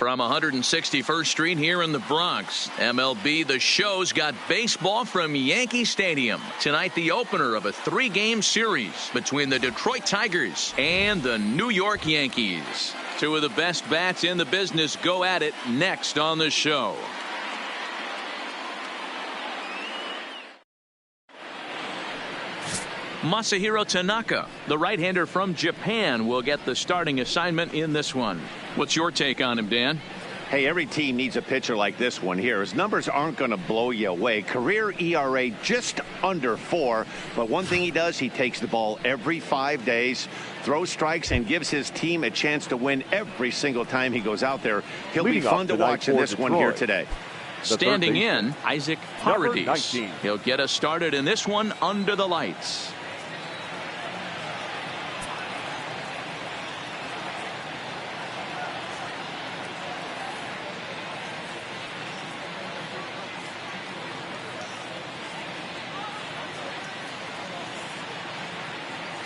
From 161st Street here in the Bronx, MLB The Show's got baseball from Yankee Stadium. Tonight, the opener of a 3-game series between the Detroit Tigers and the New York Yankees. Two of the best bats in the business go at it next on the show. Masahiro Tanaka, the right-hander from Japan, will get the starting assignment in this one. What's your take on him, Dan? Hey, every team needs a pitcher like this one here. His numbers aren't going to blow you away. Career ERA just under 4. But one thing he does, he takes the ball every 5 days, throws strikes, and gives his team a chance to win every single time he goes out there. He'll be fun to watch in this one here today. Standing in, Isaac Paredes. He'll get us started in this one under the lights.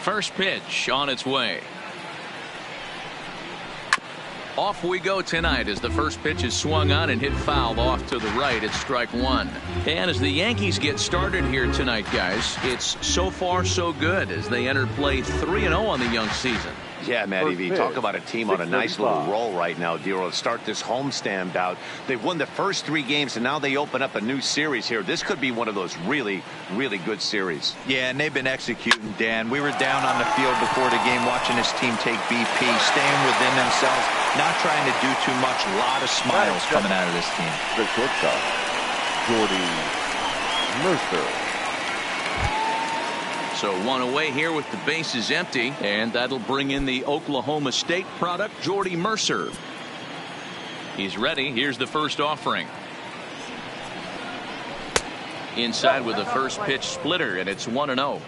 First pitch on its way. Off we go tonight as the first pitch is swung on and hit foul off to the right. It's strike one. And as the Yankees get started here tonight, guys, it's so far so good as they enter play 3-0 on the young season. Yeah, Matty V, talk about a team on a nice little roll right now, Dero. Start this homestand out. They've won the first 3 games, and now they open up a new series here. This could be one of those really, really good series. Yeah, and they've been executing, Dan. We were down on the field before the game watching this team take BP, staying within themselves, not trying to do too much. A lot of smiles coming out of this team. The shortstop, Jordy Mercer. So one away here with the bases empty, and that'll bring in the Oklahoma State product, Jordy Mercer. He's ready. Here's the first offering. Inside with the first pitch splitter, and it's 1-0.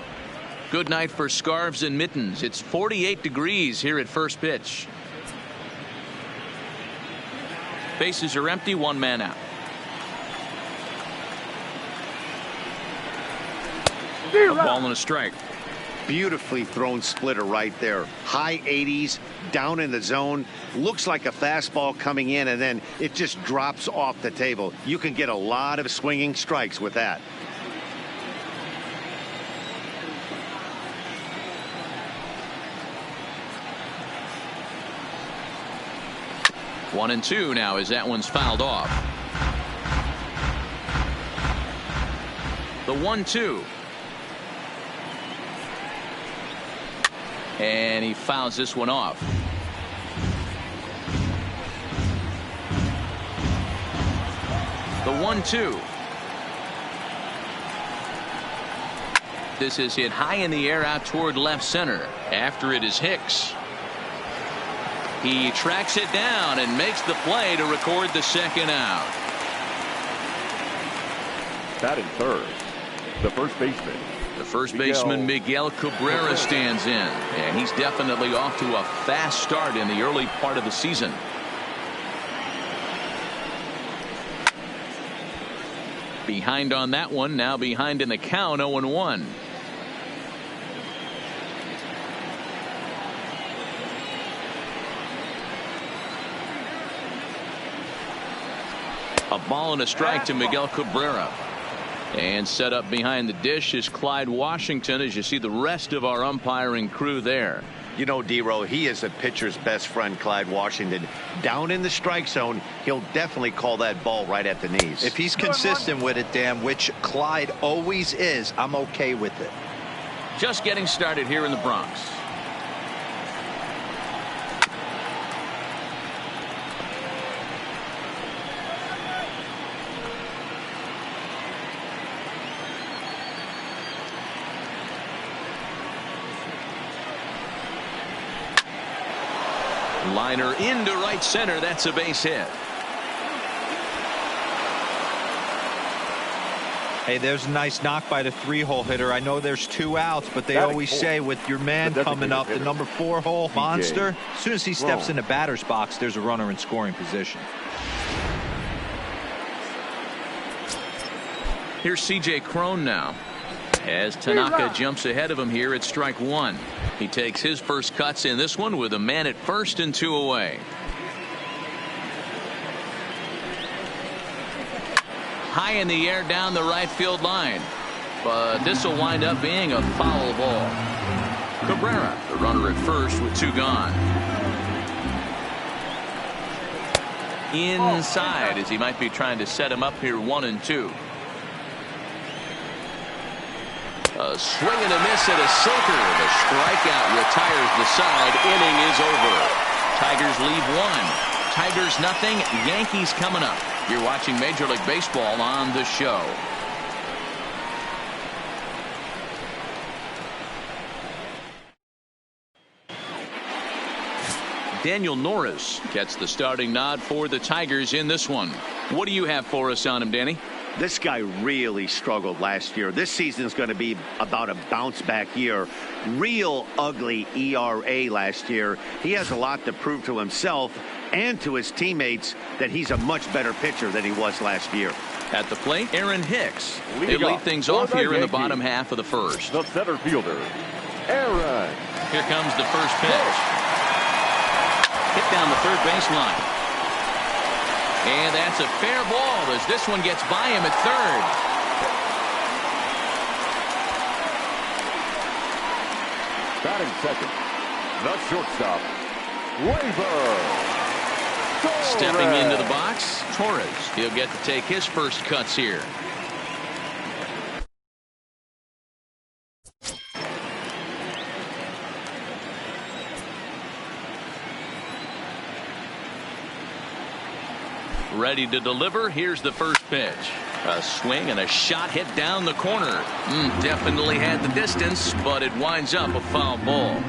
Good night for scarves and mittens. It's 48 degrees here at first pitch. Bases are empty, 1 man out. A ball and a strike. Beautifully thrown splitter right there. High 80s, down in the zone. Looks like a fastball coming in, and then it just drops off the table. You can get a lot of swinging strikes with that. One and two now as that one's fouled off. The 1-2. And he fouls this one off. The 1-2. This is hit high in the air out toward left center. After it is Hicks. He tracks it down and makes the play to record the second out. Batting third, the first baseman. The first baseman Miguel Cabrera stands in, and he's definitely off to a fast start in the early part of the season. Behind on that one, now behind in the count, 0-1. A ball and a strike to Miguel Cabrera. And set up behind the dish is Clyde Washington, as you see the rest of our umpiring crew there. You know, D-Row, he is a pitcher's best friend, Clyde Washington. Down in the strike zone, he'll definitely call that ball right at the knees. If he's consistent with it, Dan, which Clyde always is, I'm okay with it. Just getting started here in the Bronx. Liner into right center. That's a base hit. Hey, there's a nice knock by the 3-hole hitter. I know there's 2 outs, but they always say with your man coming up, the number 4-hole monster, as soon as he steps in the batter's box, there's a runner in scoring position. Here's C.J. Cron now. As Tanaka jumps ahead of him here at strike one. He takes his first cuts in this one with a man at first and 2 away. high in the air down the right field line. But this will wind up being a foul ball. Cabrera, the runner at first with 2 gone. Inside as he might be trying to set him up here 1-2. A swing and a miss at a sinker. The strikeout retires the side. Inning is over. Tigers leave 1. Tigers nothing. Yankees coming up. You're watching Major League Baseball on the show. Daniel Norris gets the starting nod for the Tigers in this one. What do you have for us on him, Danny? This guy really struggled last year. This season is going to be about a bounce-back year. Real ugly ERA last year. He has a lot to prove to himself and to his teammates that he's a much better pitcher than he was last year. At the plate, Aaron Hicks. They lead things off here in the bottom half of the first. The center fielder, Aaron. Here comes the first pitch. Hit down the third baseline. And that's a fair ball as this one gets by him at third. Batting second, the shortstop, Torres. Stepping into the box, Torres. He'll get to take his first cuts here. Ready to deliver. Here's the first pitch. A swing and a shot hit down the corner. Definitely had the distance, but it winds up a foul ball.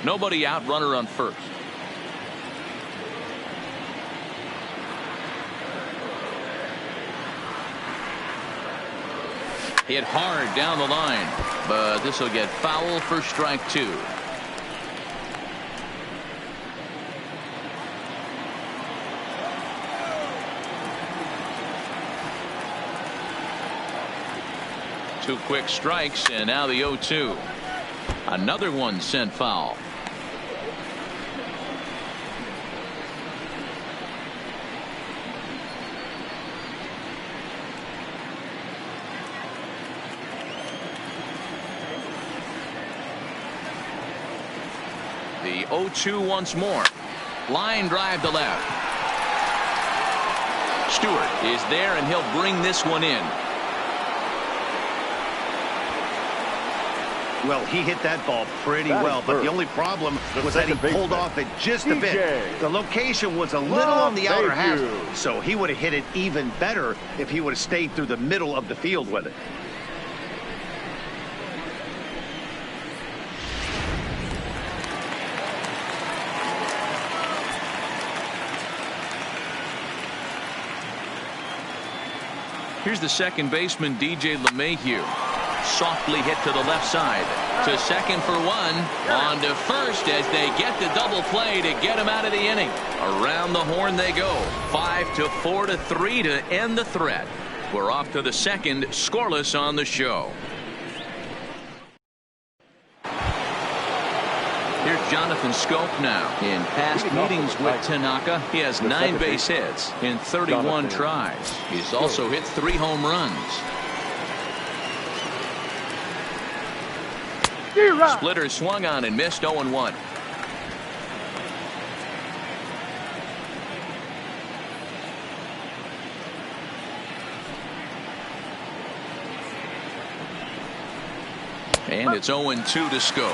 Nobody out, runner on first. Hit hard down the line, but this will get foul for strike 2. Two quick strikes, and now the 0-2. Another one sent foul. The 0-2 once more. Line drive to left. Stewart is there, and he'll bring this one in. Well, he hit that ball pretty well, but the only problem was that he pulled off it just a bit. The location was a little on the outer half, so he would have hit it even better if he would have stayed through the middle of the field with it. Here's the second baseman, DJ LeMahieu. Softly hit to the left side. To second for 1. On to first as they get the double play to get him out of the inning. Around the horn they go. 5-4 to 3 to end the threat. We're off to the second, scoreless on the show. Here's Jonathan Scope now. In past meetings with Tanaka, he has 9 base hits in 31 tries. He's also hit 3 home runs. Splitter swung on and missed 0-1. And it's 0-2 to Scope.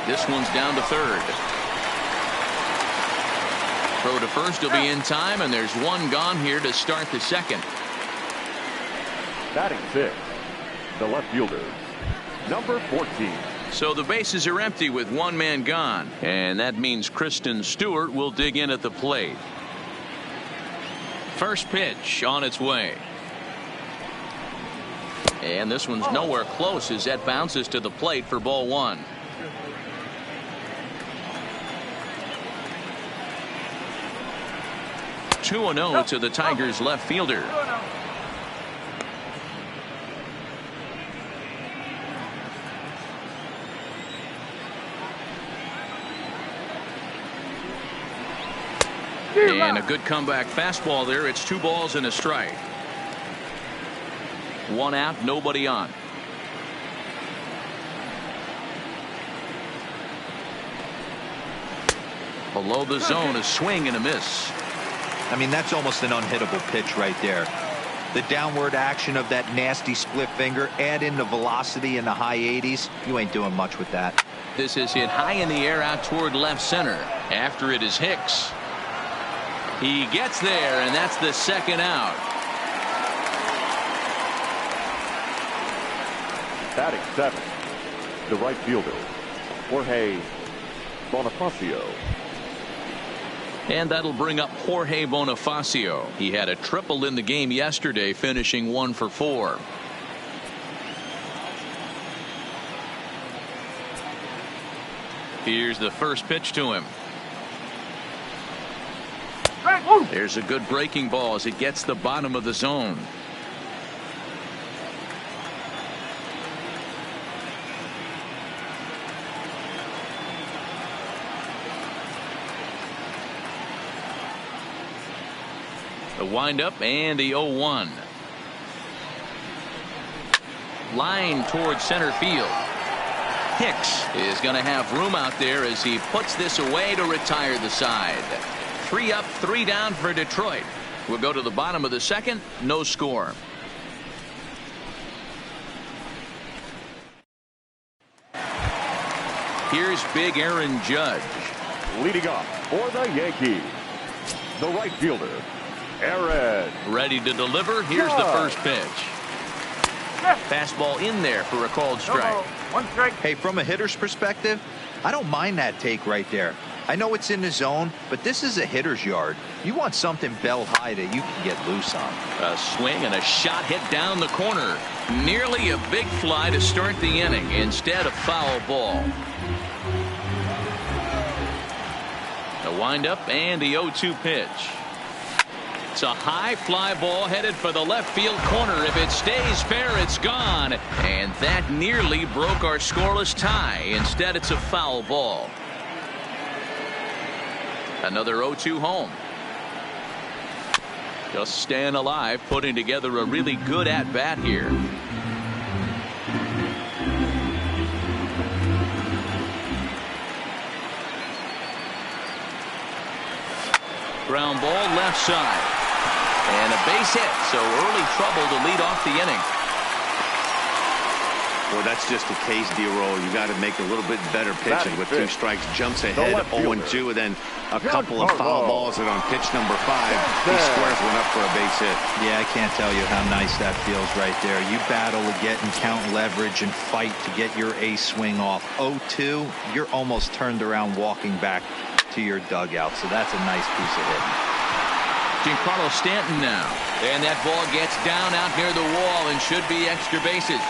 This one's down to third. Throw to first will be in time, and there's 1 gone here to start the second. Batting 6, the left fielder, number 14. So the bases are empty with 1 man gone, and that means Kristen Stewart will dig in at the plate. First pitch on its way. And this one's nowhere close as that bounces to the plate for ball 1. 2-0 to the Tigers left fielder. And a good comeback fastball there. It's 2 balls and a strike. 1 out, nobody on. Below the zone, a swing and a miss. I mean, that's almost an unhittable pitch right there. The downward action of that nasty split finger, add in the velocity in the high 80s, you ain't doing much with that. This is hit high in the air out toward left center. After it is Hicks. He gets there, and that's the 2nd out. Batting 7th, the right fielder, Jorge Bonifacio. And that'll bring up Jorge Bonifacio. He had a triple in the game yesterday, finishing 1 for 4. Here's the first pitch to him. There's a good breaking ball as it gets the bottom of the zone. The windup and the 0-1. Line towards center field. Hicks is going to have room out there as he puts this away to retire the side. 3 up, 3 down for Detroit. We'll go to the bottom of the 2nd. No score. Here's big Aaron Judge. Leading off for the Yankees, the right fielder, Aaron. Ready to deliver. Here's the first pitch. Fastball in there for a called strike. 1 strike. Hey, from a hitter's perspective, I don't mind that take right there. I know it's in the zone, but this is a hitter's yard. You want something belt high that you can get loose on. A swing and a shot hit down the corner. Nearly a big fly to start the inning. Instead, a foul ball. The windup and the 0-2 pitch. It's a high fly ball headed for the left field corner. If it stays fair, it's gone. And that nearly broke our scoreless tie. Instead, it's a foul ball. Another 0-2 home. Just staying alive, putting together a really good at-bat here. Ground ball left side. And a base hit, so early trouble to lead off the inning. Well, that's just a case, D-roll. You got to make a little bit better pitching with 2 strikes. Jumps ahead 0-2, and then a couple of foul balls, and on pitch number 5, he squares one up for a base hit. Yeah, I can't tell you how nice that feels right there. You battle to get and count leverage and fight to get your ace swing off. 0-2, you're almost turned around walking back to your dugout, so that's a nice piece of hitting. Giancarlo Stanton now. And that ball gets down out near the wall and should be extra bases.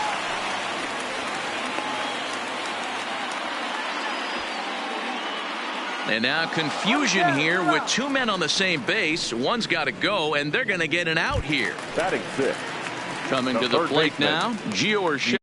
And now confusion here with 2 men on the same base. One's got to go, and they're going to get an out here. Batting 6th. Coming to the plate now, Gio Urshela.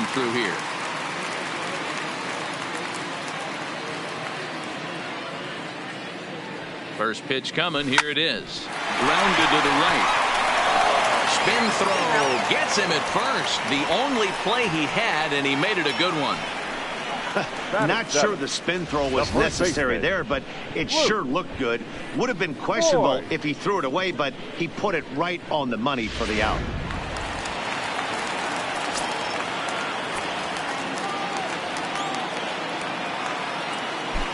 come through here. First pitch coming. Here it is. Grounded to the right. Spin throw gets him at first. The only play he had, and he made it a good one. Not sure the spin throw was necessary there, but it sure looked good. Would have been questionable if he threw it away, but he put it right on the money for the out.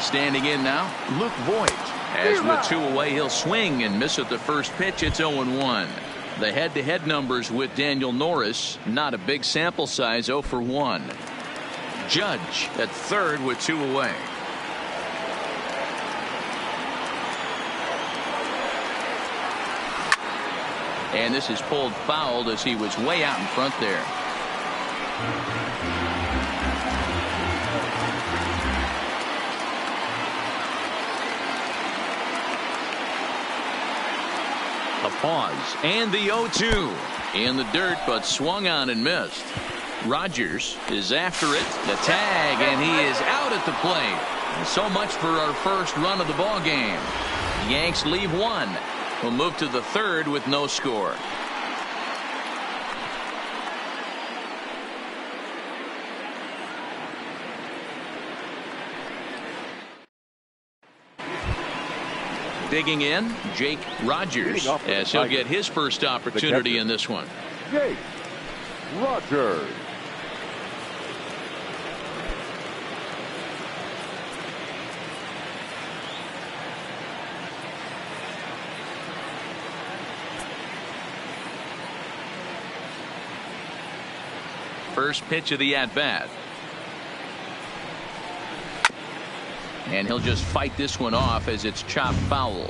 Standing in now, Luke Voigt. As with 2 away, he'll swing and miss at the first pitch. It's 0-1. The head-to-head numbers with Daniel Norris, not a big sample size, 0 for 1. Judge at third with 2 away. And this is pulled fouled as he was way out in front there. A pause and the 0-2 in the dirt, but swung on and missed. Rogers is after it, the tag, and he is out at the plate. So much for our first run of the ball game. Yanks leave 1. We'll move to the third with no score. Digging in, Jake Rogers, as he'll get his first opportunity in this one. Jake Rogers. First pitch of the at-bat. And he'll just fight this one off as it's chopped foul.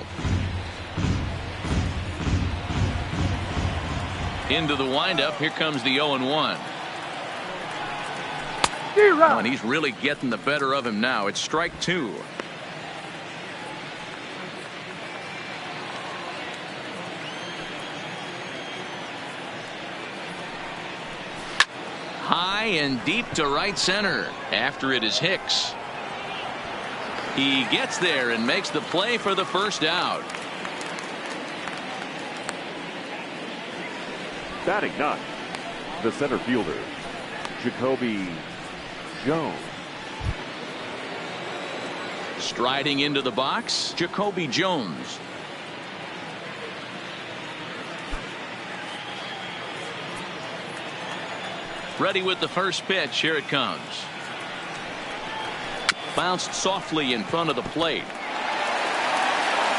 Into the windup. Here comes the 0-1. Oh, and he's really getting the better of him now. It's strike 2. High and deep to right center. After it is Hicks. He gets there and makes the play for the first out. Batting ninth, the center fielder, Jacoby Jones. Striding into the box, Jacoby Jones. Ready with the first pitch. Here it comes. Bounced softly in front of the plate.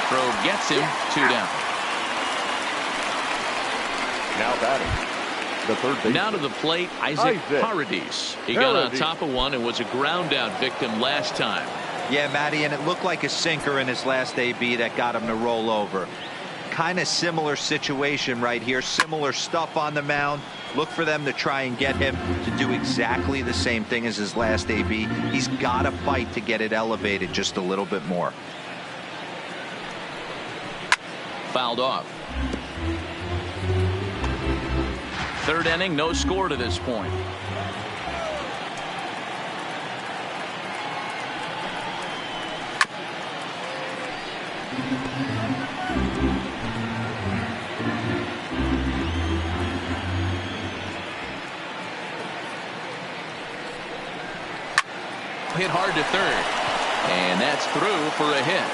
Throw gets him 2 down. Now batting, the third baseman. Now to the plate, Isaac Paradis. He got on top of one and was a ground out victim last time. Yeah, Matty, and it looked like a sinker in his last AB that got him to roll over. Kind of similar situation right here. Similar stuff on the mound. Look for them to try and get him to do exactly the same thing as his last AB. He's got to fight to get it elevated just a little bit more. Fouled off. Third inning, no score to this point. Hit hard to third, and that's through for a hit.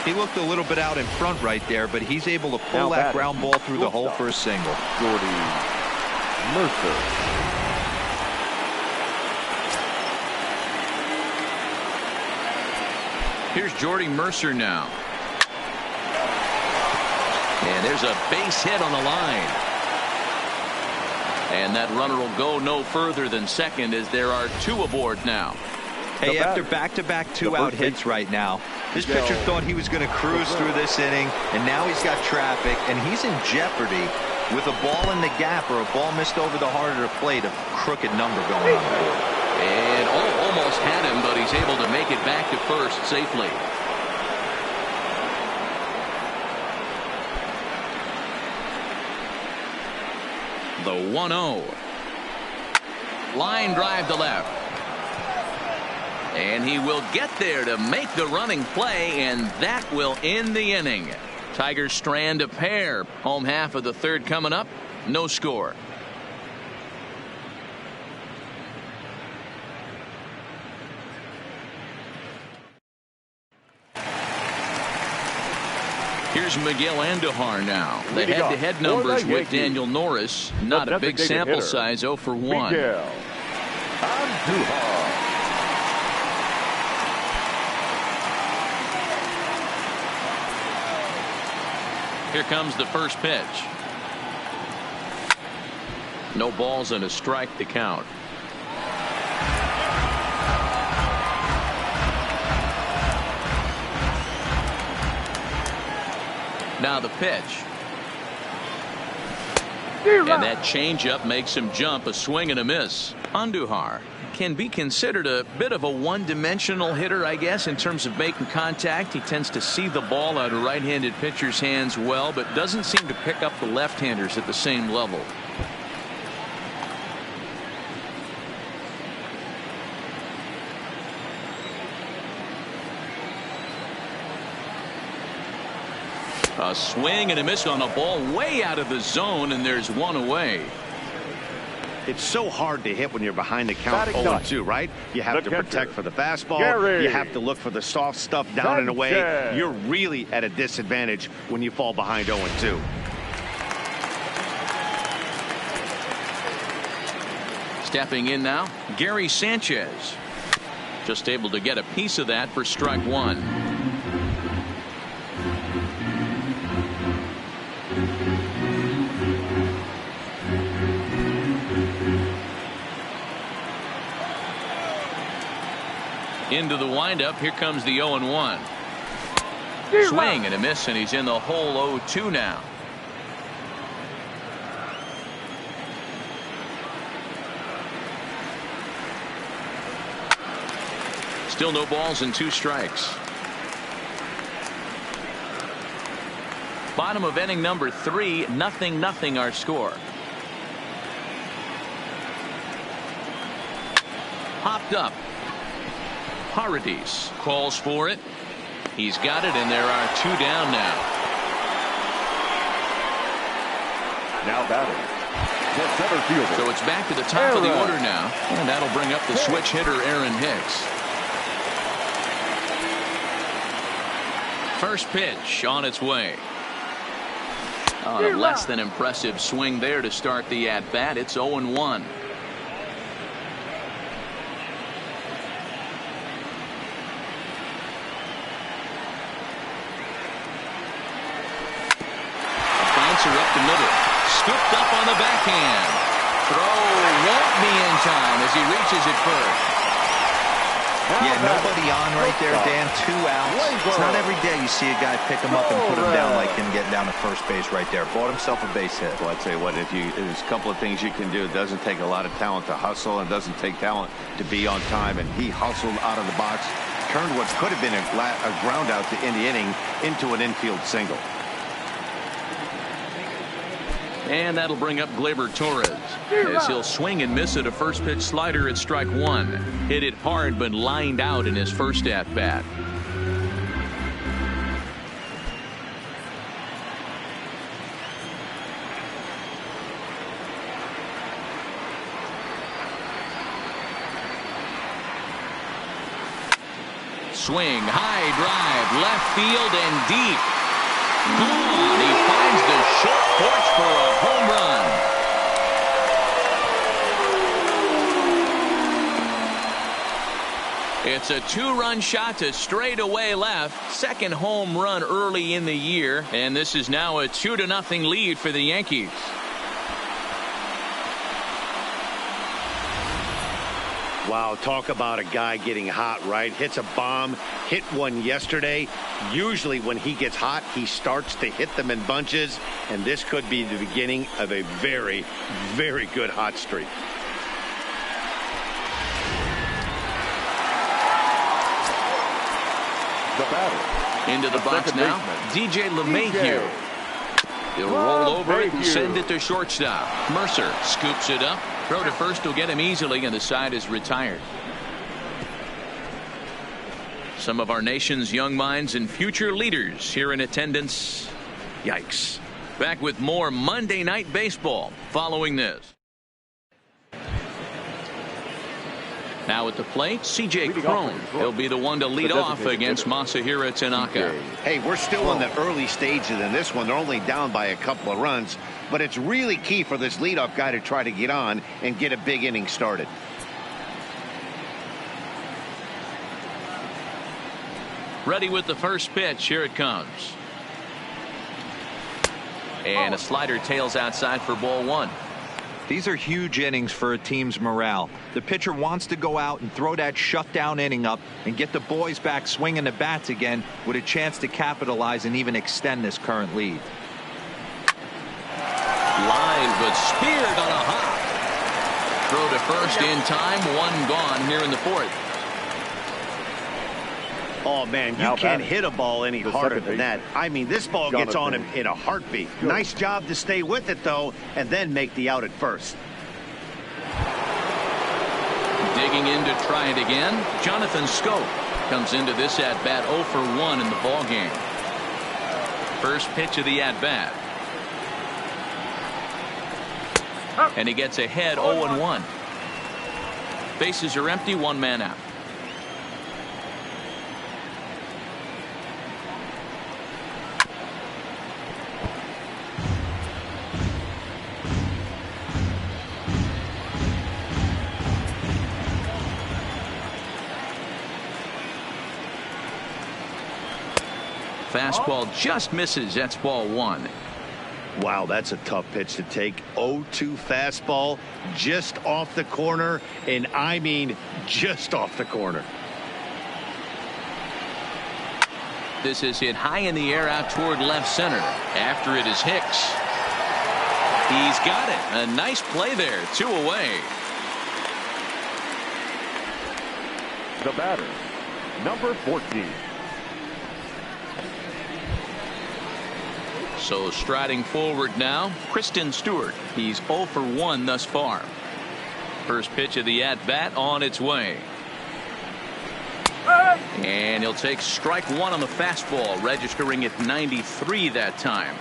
He looked a little bit out in front right there, but he's able to pull that ground ball through the hole for a single. Jordy Mercer. Here's Jordy Mercer now. And there's a base hit on the line. And that runner will go no further than second as there are 2 aboard now. Hey, after back-to-back 2-out hits right now, this pitcher thought he was going to cruise through this inning, and now he's got traffic, and he's in jeopardy with a ball in the gap or a ball missed over the heart of the plate, a crooked number going on the board. And almost had him, but he's able to make it back to first safely. The The 1-0. Line drive to left. And he will get there to make the running play, and that will end the inning. Tigers strand a pair. Home half of the third coming up. No score. Here's Miguel Andujar now. The head-to-head numbers with Daniel Norris. Not a big sample size, 0 for 1. Miguel Andujar. Here comes the first pitch. No balls and a strike to count. Now the pitch. And that changeup makes him jump. A swing and a miss. Andujar can be considered a bit of a one-dimensional hitter, I guess, in terms of making contact. He tends to see the ball out of right-handed pitchers' hands well, but doesn't seem to pick up the left-handers at the same level. A swing and a miss on a ball way out of the zone, and there's one away. It's so hard to hit when you're behind the count 0-2, right? You have to protect for the fastball. You have to look for the soft stuff down and away. You're really at a disadvantage when you fall behind 0-2. Stepping in now, Gary Sanchez. Just able to get a piece of that for strike one. Into the windup. Here comes the 0-1. Swing and a miss, and he's in the hole 0-2 now. Still no balls and 2 strikes. Bottom of inning number 3, 0-0 our score. Hopped up. Paradis calls for it. He's got it, and there are 2 down now. Now batting, the center fielder. So it's back to the top of the order now, and that'll bring up the switch hitter Aaron Hicks. First pitch on its way. On a less than impressive swing there to start the at-bat. It's 0-1. Up the middle. Scooped up on the backhand. Throw won't be in time as he reaches it first. Yeah, nobody on right there, Dan. 2 outs. It's not every day you see a guy pick him up and put him down like him getting down to first base right there. Bought himself a base hit. Well, I'd tell you what, there's a couple of things you can do. It doesn't take a lot of talent to hustle, and it doesn't take talent to be on time. And he hustled out of the box, turned what could have been a ground out to end the inning into an infield single. And that'll bring up Gleyber Torres as he'll swing and miss at a first pitch slider at strike 1. Hit it hard but lined out in his first at bat. Swing, high drive, left field and deep. Gone. He finds the short porch for a home run. It's a 2-run shot to straightaway left. Second home run early in the year, and this is now a 2-0 lead for the Yankees. Wow, talk about a guy getting hot, right? Hits a bomb, hit one yesterday. Usually when he gets hot, he starts to hit them in bunches, and this could be the beginning of a very, very good hot streak. The batter. Into the box now, DJ LeMahieu. He'll roll over it and send it to shortstop. Mercer scoops it up. Throw to first will get him easily, and the side is retired. Some of our nation's young minds and future leaders here in attendance. Yikes. Back with more Monday Night Baseball following this. Now at the plate, C.J. Cron. He'll be the one to lead off against Masahiro Tanaka. Hey, we're still in the early stages in this one. They're only down by a couple of runs, but it's really key for this leadoff guy to try to get on and get a big inning started. Ready with the first pitch. Here it comes. And a slider tails outside for ball one. These are huge innings for a team's morale. The pitcher wants to go out and throw that shutdown inning up and get the boys back swinging the bats again with a chance to capitalize and even extend this current lead. Line, but speared on a hop. Throw to first in time. One gone here in the fourth. Oh, man, you can't hit a ball any harder than that. I mean, this ball gets on him in a heartbeat. Nice job to stay with it, though, and then make the out at first. Digging in to try it again. Jonathan Scope comes into this at-bat 0 for 1 in the ballgame. First pitch of the at-bat. And he gets ahead 0-1. Bases are empty, one man out. Fastball just misses. That's ball one. Wow, that's a tough pitch to take. 0-2 fastball just off the corner, and I mean just off the corner. This is hit high in the air out toward left center. After it is Hicks. He's got it. A nice play there. 2 away. The batter, number 14. So striding forward now, Kristen Stewart. He's 0 for 1 thus far. First pitch of the at-bat on its way. And he'll take strike one on the fastball, registering at 93 that time.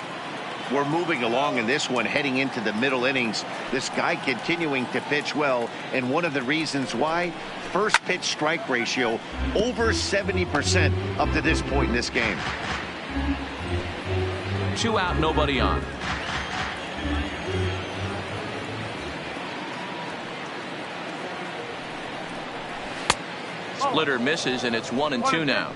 We're moving along in this one, heading into the middle innings. This guy continuing to pitch well, and one of the reasons why, first pitch strike ratio over 70% up to this point in this game. 2 out, nobody on. Splitter misses, and it's 1-2 now.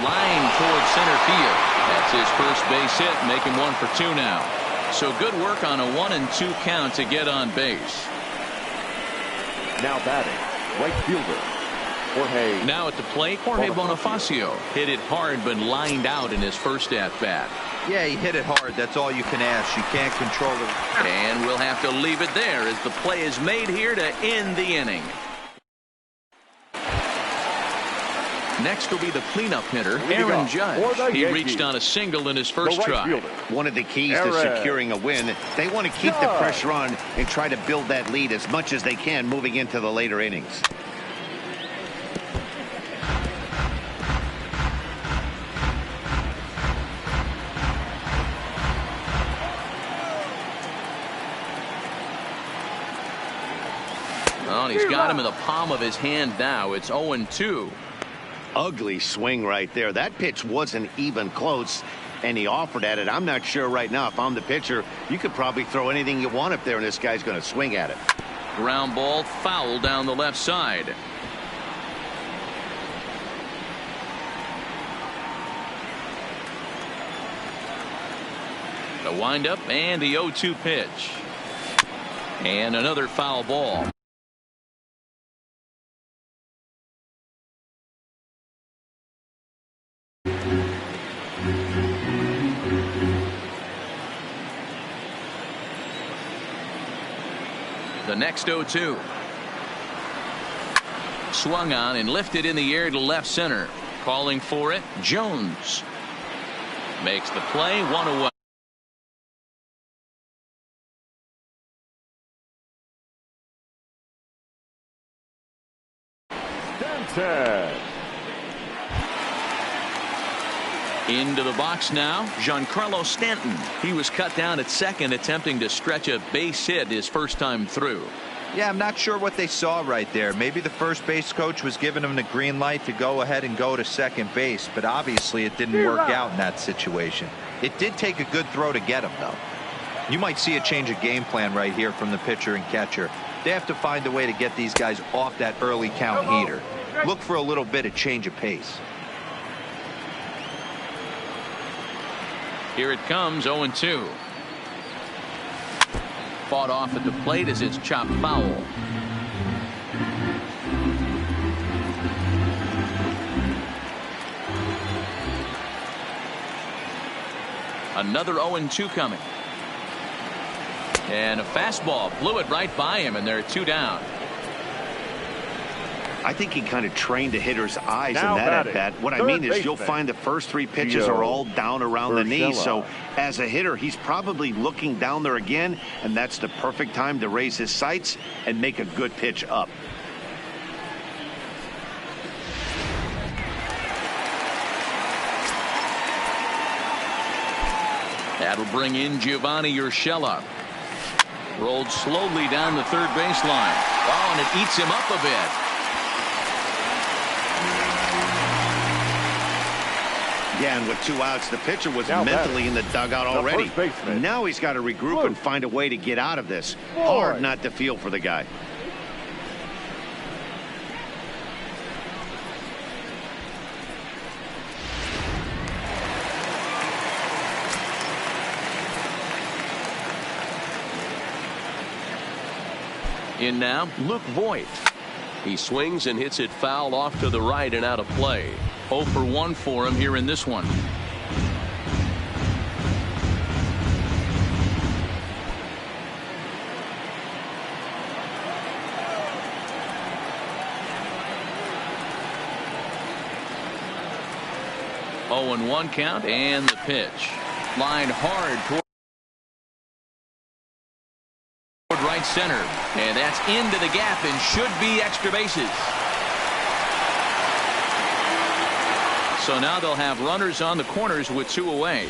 Line towards center field. That's his first base hit, making 1 for 2 now. So good work on a 1-2 count to get on base. Now batting, right fielder, Jorge. Now at the plate, Jorge Bonifacio hit it hard but lined out in his first at-bat. Yeah, he hit it hard. That's all you can ask. You can't control it. And we'll have to leave it there as the play is made here to end the inning. Next will be the cleanup hitter, Aaron Judge. He reached on a single in his first try. One of the keys to securing a win, they want to keep the pressure on and try to build that lead as much as they can moving into the later innings. Well, he's got him in the palm of his hand now. It's 0-2. Ugly swing right there. That pitch wasn't even close, and he offered at it. I'm not sure right now if I'm the pitcher. You could probably throw anything you want up there, and this guy's going to swing at it. Ground ball foul down the left side. The windup and the 0-2 pitch. And another foul ball. The next 0-2. Swung on and lifted in the air to left center. Calling for it, Jones. Makes the play, 1 away. Into the box now, Giancarlo Stanton. He was cut down at second, attempting to stretch a base hit his first time through. Yeah, I'm not sure what they saw right there. Maybe the first base coach was giving him the green light to go ahead and go to second base, but obviously it didn't work out in that situation. It did take a good throw to get him, though. You might see a change of game plan right here from the pitcher and catcher. They have to find a way to get these guys off that early count heater. Look for a little bit of change of pace. Here it comes, 0-2. Fought off at the plate as it's chopped foul. Another 0-2 coming. And a fastball blew it right by him, and there are 2 down. I think he kind of trained the hitter's eyes Now in that batting, at bat. What I third mean is baseman, you'll find the first 3 pitches are all down around the knee. So as a hitter, he's probably looking down there again, and that's the perfect time to raise his sights and make a good pitch up. That'll bring in Giovanni Urshela. Rolled slowly down the third baseline. Oh, and it eats him up a bit. Yeah, and with 2 outs, the pitcher was mentally in the dugout already. Now he's got to regroup and find a way to get out of this. Hard not to feel for the guy. In now, Luke Voigt. He swings and hits it foul off to the right and out of play. 0 for 1 for him here in this one. Oh, and 1 count, and the pitch. Line hard toward right center, and that's into the gap and should be extra bases. So now they'll have runners on the corners with 2 away.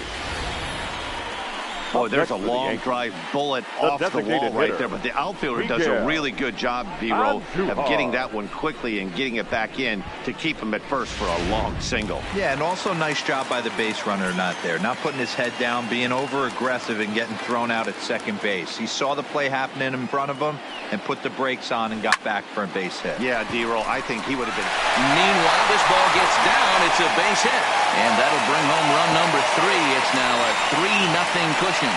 Boy, there's a long drive bullet off the wall right there, but the outfielder does a really good job, B-Row, of getting that one quickly and getting it back in to keep him at first for a long single. Yeah, and also nice job by the base runner not there. Not putting his head down, being over-aggressive and getting thrown out at second base. He saw the play happening in front of him and put the brakes on and got back for a base hit. Yeah, D-Row, I think he would have been. Meanwhile, this ball gets down. It's a base hit. And that'll bring home run number 3. It's now a 3-0 cushion.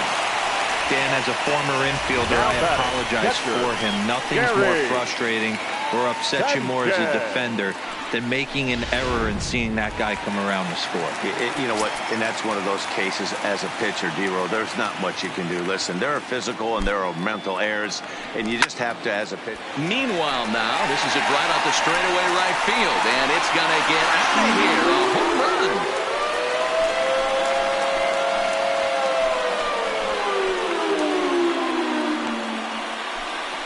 Dan, as a former infielder, I apologize for him. Nothing's more frustrating or upsets you more as a defender than making an error and seeing that guy come around to score. You know what? And that's one of those cases as a pitcher, D-Row. There's not much you can do. Listen, there are physical and there are mental errors, and you just have to, as a pitcher. Meanwhile, now, this is a drive out the straightaway right field, and it's going to get out of here. A home run.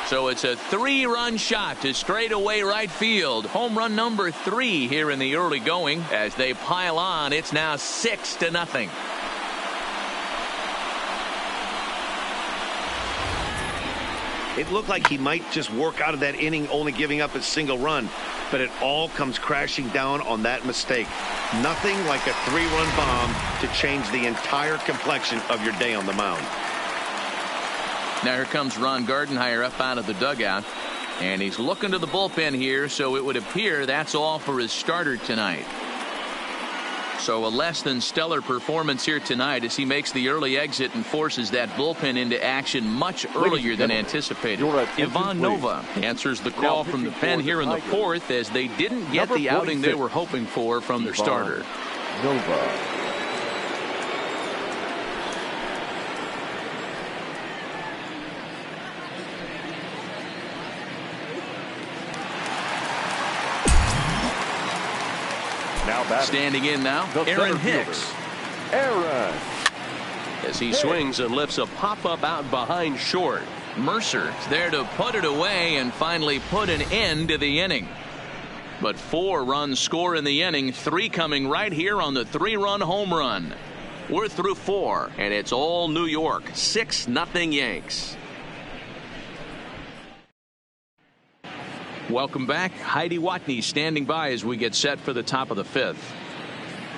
So it's a 3-run shot to straightaway right field. Home run number 3 here in the early going. As they pile on, it's now 6-0. It looked like he might just work out of that inning, only giving up a single run, but it all comes crashing down on that mistake. Nothing like a 3-run bomb to change the entire complexion of your day on the mound. Now here comes Ron Gardenhire up out of the dugout, and he's looking to the bullpen here, so it would appear that's all for his starter tonight. So a less than stellar performance here tonight as he makes the early exit and forces that bullpen into action much earlier than anticipated. Ivan Nova answers the call from the pen here in the 4th as they didn't get the outing they were hoping for from their starter. Nova. Now batting. Standing in now, The Aaron center Hicks. fielder, Aaron. As he swings and lifts a pop-up out behind short. Mercer's there to put it away and finally put an end to the inning. But 4 runs score in the inning, 3 coming right here on the 3-run home run. We're through 4, and it's all New York. 6-0 Yanks. Welcome back. Heidi Watney standing by as we get set for the top of the 5th.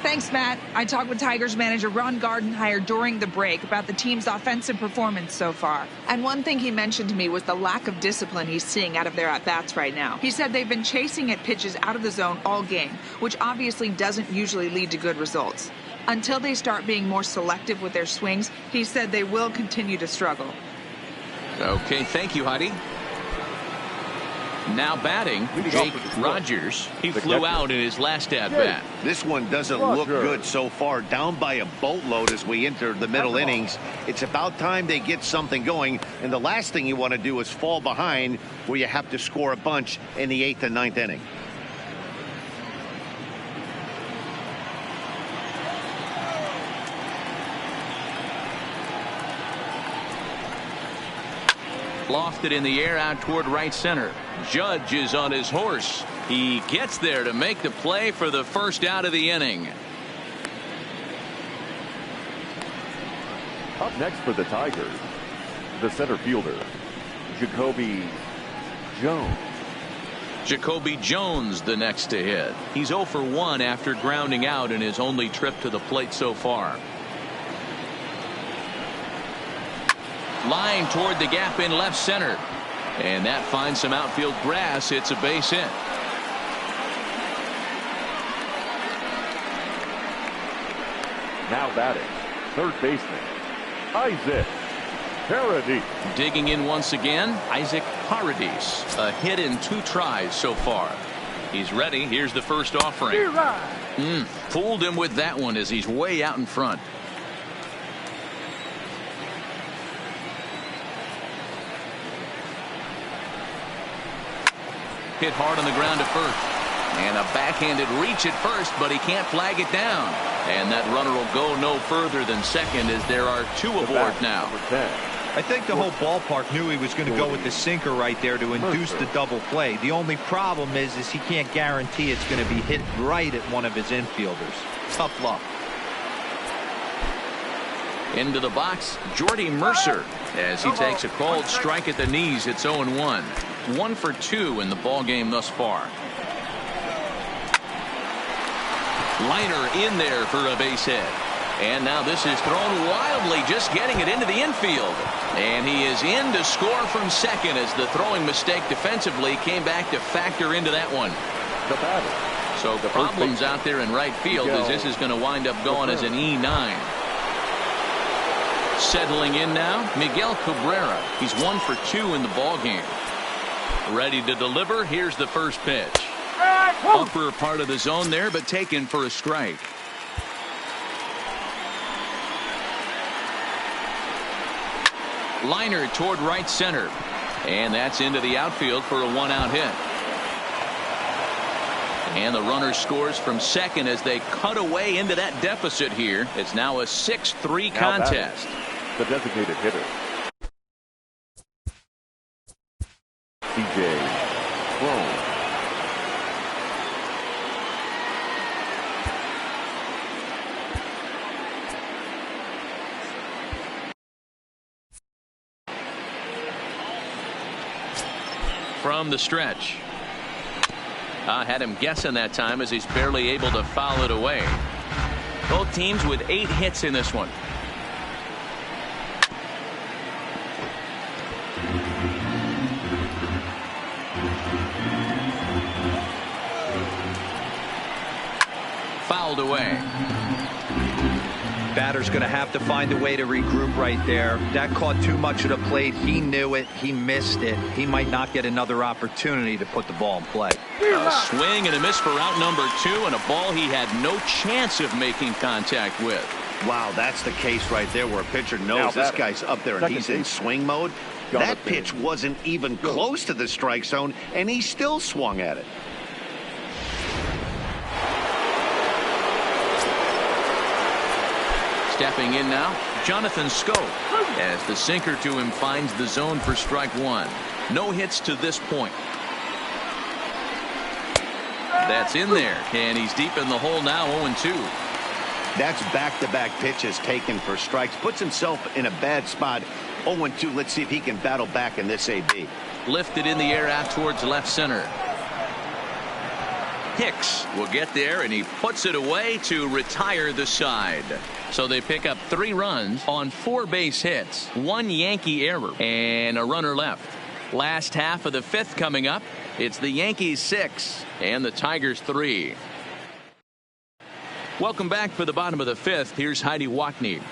Thanks, Matt. I talked with Tigers manager Ron Gardenhire during the break about the team's offensive performance so far. And one thing he mentioned to me was the lack of discipline he's seeing out of their at-bats right now. He said they've been chasing at pitches out of the zone all game, which obviously doesn't usually lead to good results. Until they start being more selective with their swings, he said they will continue to struggle. Okay, thank you, Heidi. Now batting, Jake Rogers. He flew out in his last at-bat. This one doesn't look good so far. Down by a boatload as we enter the middle innings. It's about time they get something going. And the last thing you want to do is fall behind where you have to score a bunch in the 8th and 9th inning. Lofted in the air out toward right center. Judge is on his horse. He gets there to make the play for the first out of the inning. Up next for the Tigers, the center fielder, Jacoby Jones. Jacoby Jones the next to hit. He's 0 for 1 after grounding out in his only trip to the plate so far. Line toward the gap in left center. And that finds some outfield grass. It's a base hit. Now batting, third baseman, Isaac Paradis. Digging in once again, Isaac Paradis. A hit in 2 tries so far. He's ready. Here's the first offering. Fooled him with that one as he's way out in front. Hit hard on the ground to first. And a backhanded reach at first, but he can't flag it down. And that runner will go no further than second as there are 2 aboard now. I think the whole ballpark knew he was going to go with the sinker right there to induce the double play. The only problem is he can't guarantee it's going to be hit right at one of his infielders. Tough luck. Into the box, Jordy Mercer as he takes a called strike at the knees. It's 0-1. 1 for 2 in the ball game thus far. Liner in there for a base hit. And now this is thrown wildly, just getting it into the infield. And he is in to score from second as the throwing mistake defensively came back to factor into that one. The batter. So the problems out there in right field as this is going to wind up going as an E9. Settling in now, Miguel Cabrera. He's 1 for 2 in the ball game. Ready to deliver. Here's the first pitch. Upper part of the zone there, but taken for a strike. Liner toward right center. And that's into the outfield for a 1-out hit. And the runner scores from second as they cut away into that deficit here. It's now a 6-3 contest. The designated hitter, C.J. Cron. From the stretch. Had him guessing that time as he's barely able to foul it away. Both teams with 8 hits in this one. Fouled away. Batter's going to have to find a way to regroup right there. That caught too much of the plate. He knew it. He missed it. He might not get another opportunity to put the ball in play. A swing and a miss for out number 2, and a ball he had no chance of making contact with. Wow, that's the case right there where a pitcher knows this guy's up there and he's in swing mode. That pitch wasn't even close to the strike zone, and he still swung at it. Stepping in now, Jonathan Scope, as the sinker to him finds the zone for strike one. No hits to this point. That's in there, and he's deep in the hole now, 0-2. That's back-to-back pitches taken for strikes. Puts himself in a bad spot. 0-2. Let's see if he can battle back in this AB. Lifted in the air out towards left center. Hicks will get there, and he puts it away to retire the side. So they pick up 3 runs on 4 base hits, 1 Yankee error, and a runner left. Last half of the 5th coming up. It's the Yankees 6 and the Tigers 3. Welcome back for the bottom of the 5th. Here's Heidi Watney.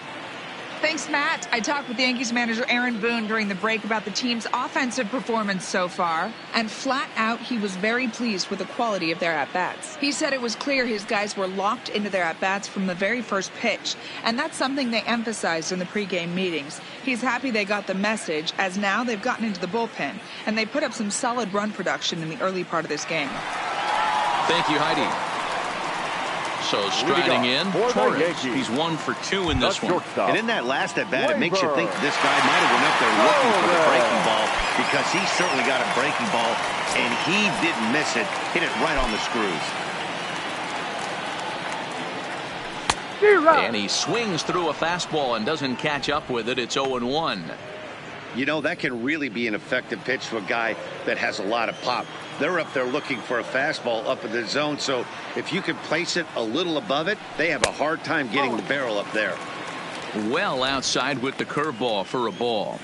Thanks, Matt. I talked with Yankees manager Aaron Boone during the break about the team's offensive performance so far, and flat out, he was very pleased with the quality of their at-bats. He said it was clear his guys were locked into their at-bats from the very first pitch, and that's something they emphasized in the pregame meetings. He's happy they got the message, as now they've gotten into the bullpen, and they put up some solid run production in the early part of this game. Thank you, Heidi. So striding in, Torres. He's 1 for 2 in this one. And in that last at bat, it makes you think this guy might have went up there looking for the breaking ball, because he certainly got a breaking ball, and he didn't miss it. Hit it right on the screws. And he swings through a fastball and doesn't catch up with it. It's 0-1. You know, that can really be an effective pitch to a guy that has a lot of pop. They're up there looking for a fastball up in the zone, so if you can place it a little above it, they have a hard time getting the barrel up there. Well outside with the curveball for a ball.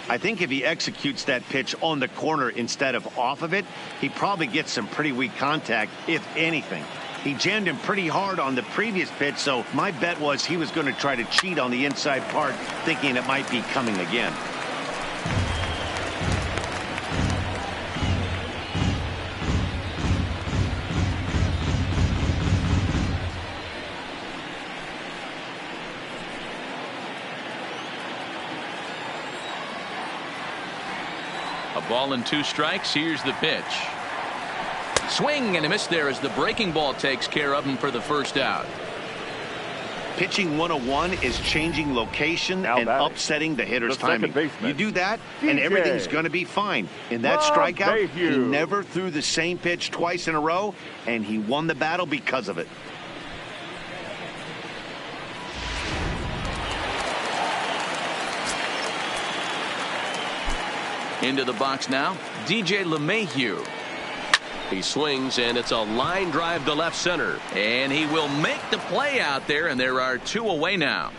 I think if he executes that pitch on the corner instead of off of it, he probably gets some pretty weak contact, if anything. He jammed him pretty hard on the previous pitch, so my bet was he was going to try to cheat on the inside part, thinking it might be coming again. A ball and 2 strikes. Here's the pitch. Swing and a miss there as the breaking ball takes care of him for the first out. Pitching 101 is changing location and upsetting the hitter's timing. You do that, and everything's going to be fine. In that strikeout, he never threw the same pitch twice in a row, and he won the battle because of it. Into the box now, DJ LeMahieu. He swings, and it's a line drive to left center. And he will make the play out there, and there are 2 away now.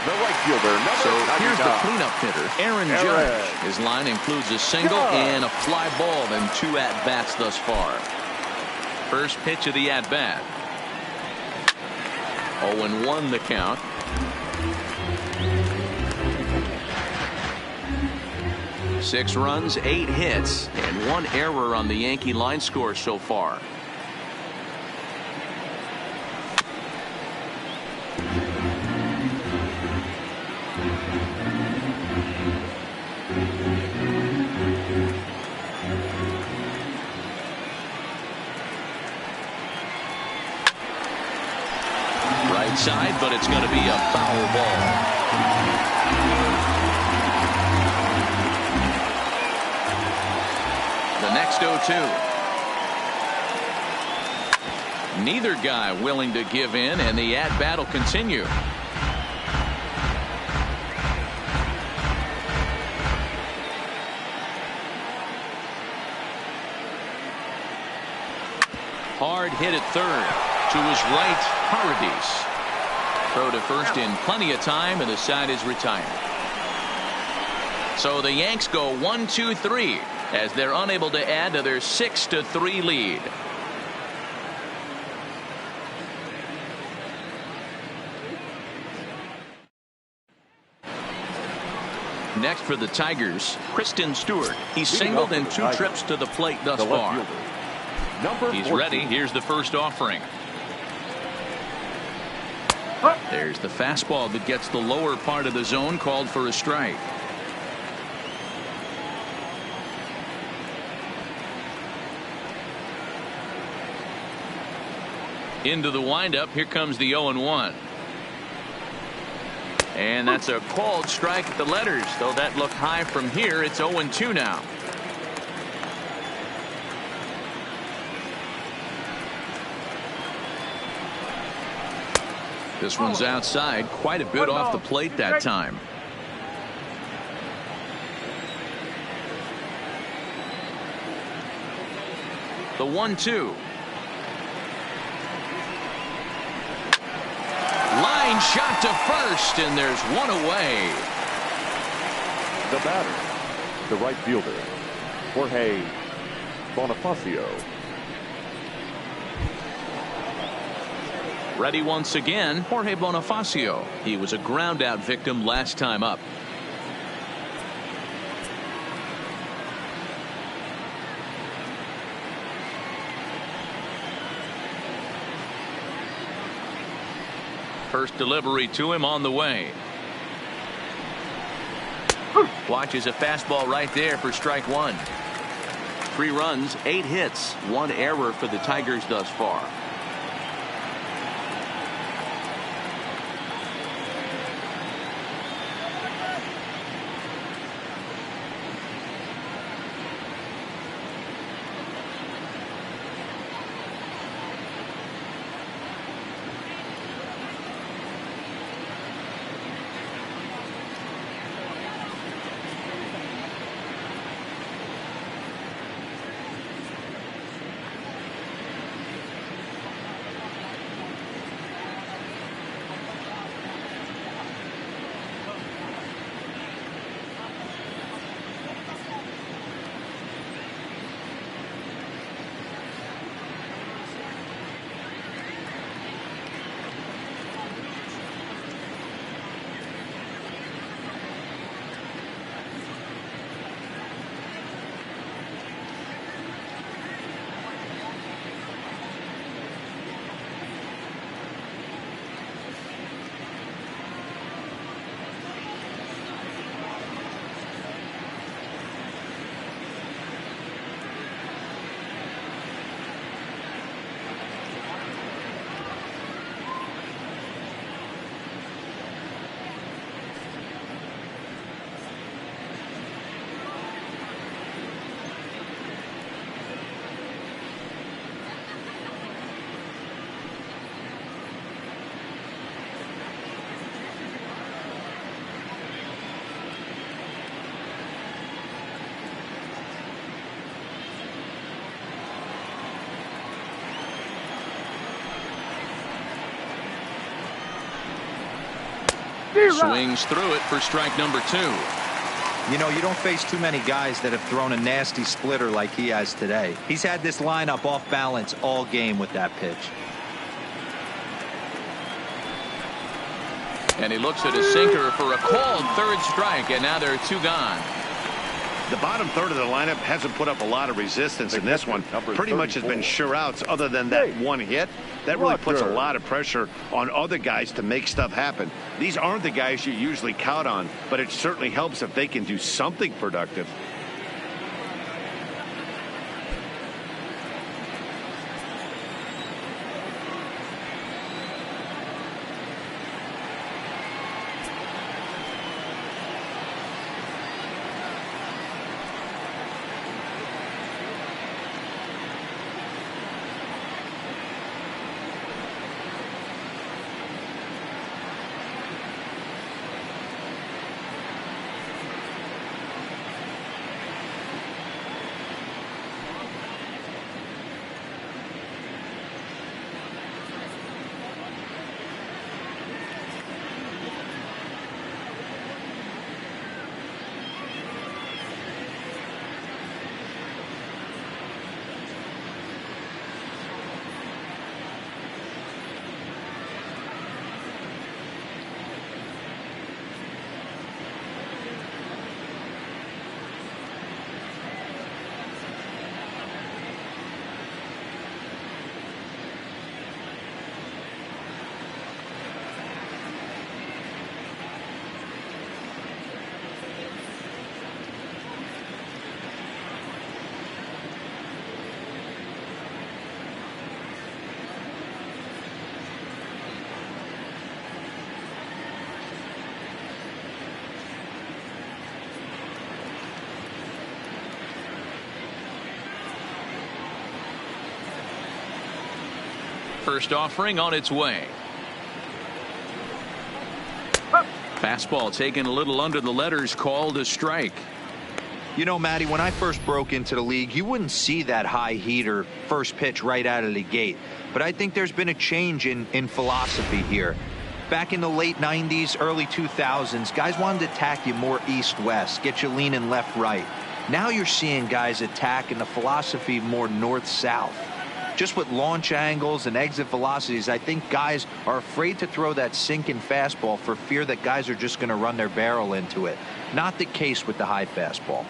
The right fielder, so here's the cleanup hitter, Aaron Judge. His line includes a single and a fly ball and 2 at-bats thus far. First pitch of the at-bat. 0-1 the count. Six runs, 8 hits, and 1 error on the Yankee line score so far. Right side, but it's going to be a foul ball. The next 0-2. Neither guy willing to give in, and the at-bat will continue. Hard hit at third. To his right, Paradis. Throw to first in plenty of time, and the side is retired. So the Yanks go 1-2-3 as they're unable to add to their 6-3 lead. Next for the Tigers, Kristen Stewart. He's singled in 2 trips to the plate thus far. He's ready. Here's the first offering. There's the fastball that gets the lower part of the zone, called for a strike. Into the windup. Here comes the 0-1. And that's a called strike at the letters. Though that looked high from here, it's 0-2 now. This one's outside, quite a bit off the plate that time. The 1-2. Line shot to first, and there's one away. The batter, the right fielder, Jorge Bonifacio. Ready once again, Jorge Bonifacio. He was a ground out victim last time up. First delivery to him on the way. Watches a fastball right there for strike one. 3 runs, 8 hits, 1 error for the Tigers thus far. Swings through it for strike number 2. You know, you don't face too many guys that have thrown a nasty splitter like he has today. He's had this lineup off balance all game with that pitch. And he looks at his sinker for a called 3rd strike, and now there are 2 gone. The bottom third of the lineup hasn't put up a lot of resistance in this one. Pretty much has been sure outs other than that 1 hit. That really puts a lot of pressure on other guys to make stuff happen. These aren't the guys you usually count on, but it certainly helps if they can do something productive. First offering on its way. Fastball taken a little under the letters, called a strike. You know, Matty, when I first broke into the league, you wouldn't see that high heater first pitch right out of the gate. But I think there's been a change in philosophy here. Back in the late 90s, early 2000s, guys wanted to attack you more east-west, get you leaning left-right. Now you're seeing guys attack in the philosophy more north-south. Just with launch angles and exit velocities, I think guys are afraid to throw that sinking fastball for fear that guys are just going to run their barrel into it. Not the case with the high fastball.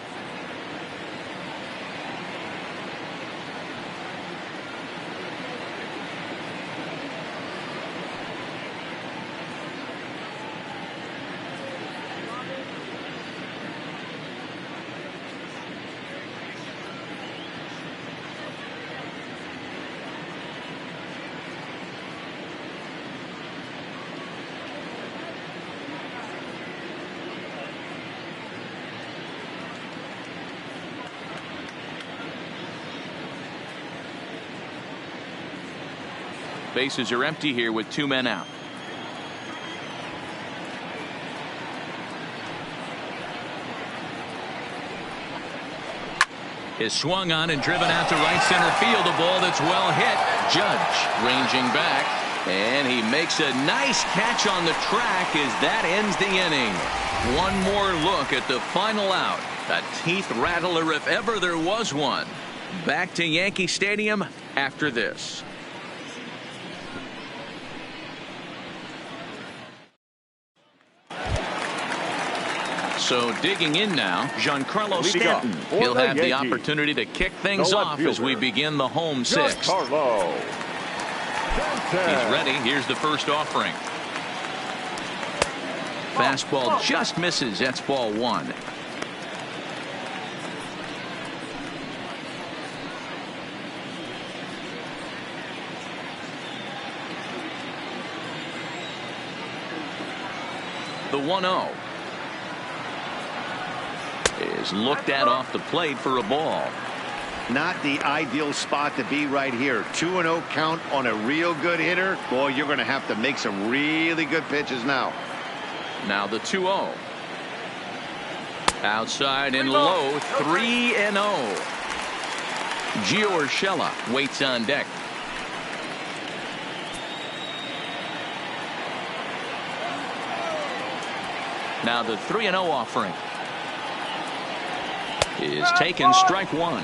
Bases are empty here with 2 men out. Is swung on and driven out to right center field. A ball that's well hit. Judge ranging back, and he makes a nice catch on the track as that ends the inning. One more look at the final out. A teeth rattler if ever there was one. Back to Yankee Stadium after this. So digging in now, Giancarlo Stanton. He'll have the opportunity to kick things off as we begin the home sixth. He's ready. Here's the first offering. Fastball just misses. That's ball 1. The 1-0. Is looked at off the plate for a ball. Not the ideal spot to be right here. 2-0 count on a real good hitter. Boy, you're going to have to make some really good pitches now. Now the 2-0. Outside and low. 3-0. Gio Urshela waits on deck. Now the 3-0 offering is taken, strike 1.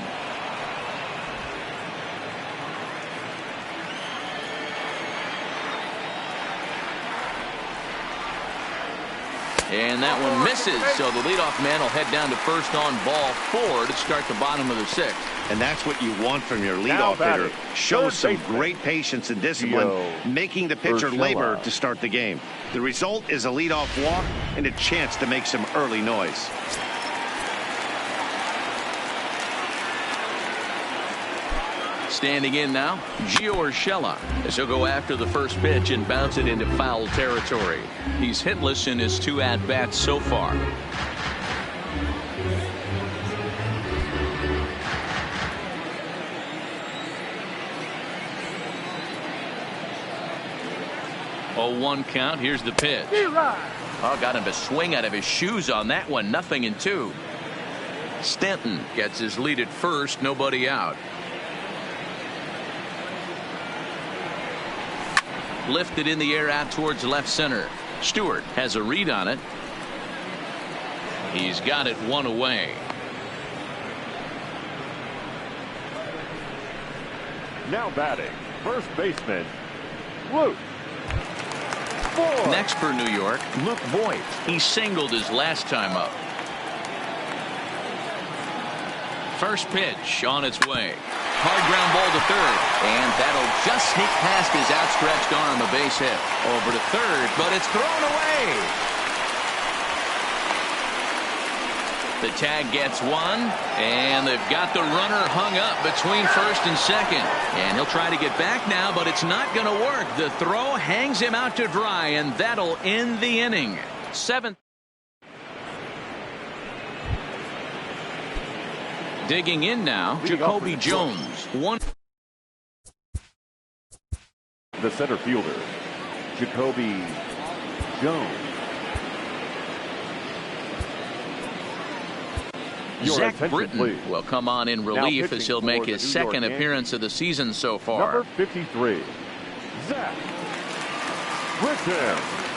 And that one misses, so the leadoff man will head down to first on ball 4 to start the bottom of the 6th. And that's what you want from your leadoff hitter. Show some great patience and discipline, making the pitcher labor to start the game. The result is a leadoff walk and a chance to make some early noise. Standing in now, Gio Urshela, as he'll go after the first pitch and bounce it into foul territory. He's hitless in his 2 at-bats so far. Oh, 1 count. Here's the pitch. Oh, got him to swing out of his shoes on that one. 0-2. Stanton gets his lead at first. Nobody out. Lifted in the air out towards left center. Stewart has a read on it. He's got it 1 away. Now batting, first baseman, Luke. Next for New York, Luke Voigt. He singled his last time up. First pitch on its way. Hard ground ball to third, and that'll just sneak past his outstretched arm. A base hit over to third, but it's thrown away. The tag gets 1, and they've got the runner hung up between first and second, and he'll try to get back now, but it's not going to work. The throw hangs him out to dry, and that'll end the inning. 7th. Digging in now, Jacoby Jones. 1 The center fielder, Jacoby Jones. Your Zach attention, Britton please. will come on in relief as he'll make his second appearance of the season so far. Number 53, Zach Britton.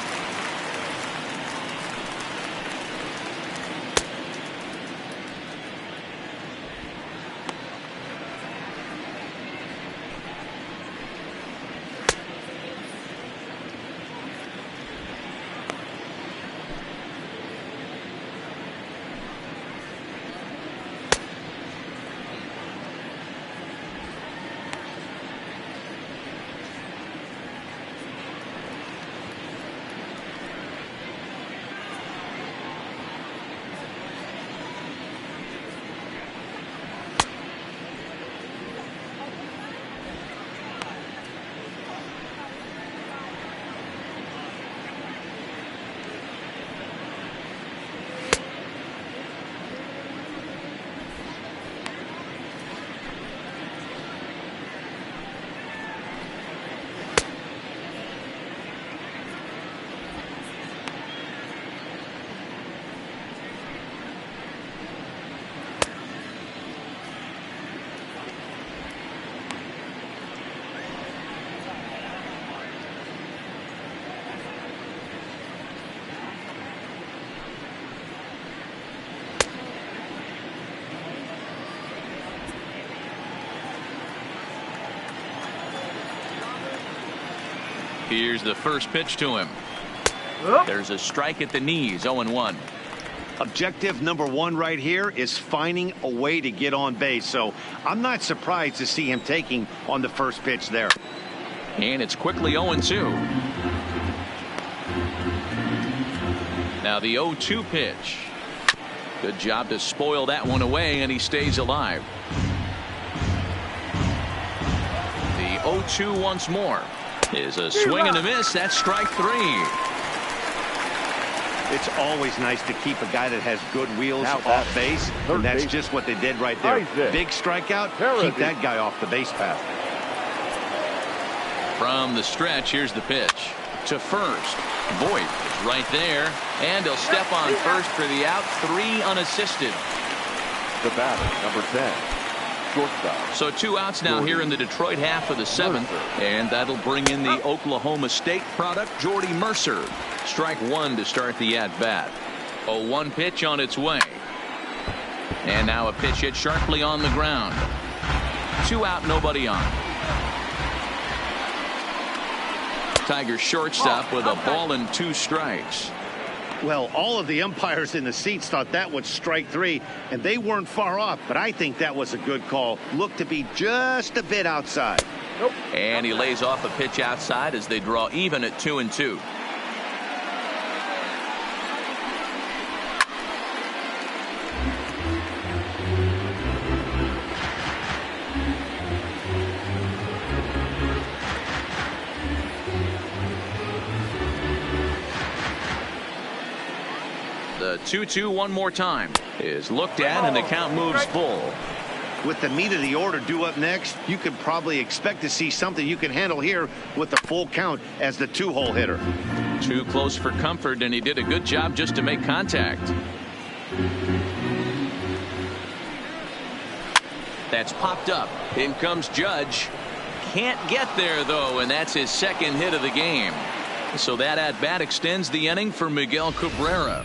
Here's the first pitch to him. There's a strike at the knees, 0-1. Objective number one right here is finding a way to get on base. So I'm not surprised to see him taking on the first pitch there. And it's quickly 0-2. Now the 0-2 pitch. Good job to spoil that one away, and he stays alive. The 0-2 once more is a swing and a miss. That's strike three. It's always nice to keep a guy that has good wheels off base, and that's just what they did right there. Big strikeout, keep that guy off the base path. From the stretch, here's the pitch to first. Voit is right there, and he'll step on first for the out. 3 unassisted. The batter, number 10, shortstop. So 2 outs now here in the Detroit half of the 7th, and that'll bring in the Oklahoma State product, Jordy Mercer. Strike 1 to start the at-bat. 0-1 pitch on its way. And now a pitch hit sharply on the ground. 2 out, nobody on. Tigers shortstop with a ball and 2 strikes. Well, all of the umpires in the seats thought that was strike 3, and they weren't far off, but I think that was a good call. Looked to be just a bit outside. And he lays off a pitch outside as they draw even at 2-2. The 2-2 one more time is looked at, and the count moves full. With the meat of the order due up next, you could probably expect to see something you can handle here with the full count as the 2-hole hitter. Too close for comfort, and he did a good job just to make contact. That's popped up. In comes Judge. Can't get there, though, and that's his second hit of the game. So that at-bat extends the inning for Miguel Cabrera.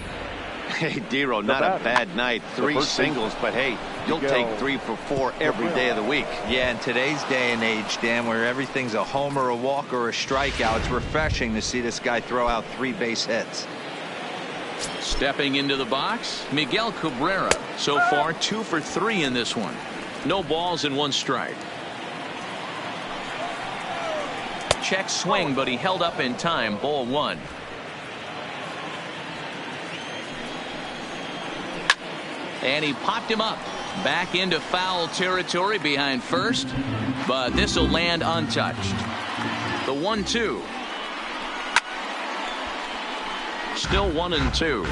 Hey, Dero, not a bad night. 3 singles, but hey, you'll take 3 for 4 every day of the week. Yeah, in today's day and age, Dan, where everything's a homer, a walk, or a strikeout, it's refreshing to see this guy throw out 3 base hits. Stepping into the box, Miguel Cabrera. So far, 2 for 3 in this one. No balls and 1 strike. Check swing, but he held up in time. Ball 1. And he popped him up back into foul territory behind first, but this will land untouched. The 1-2. Still 1-2.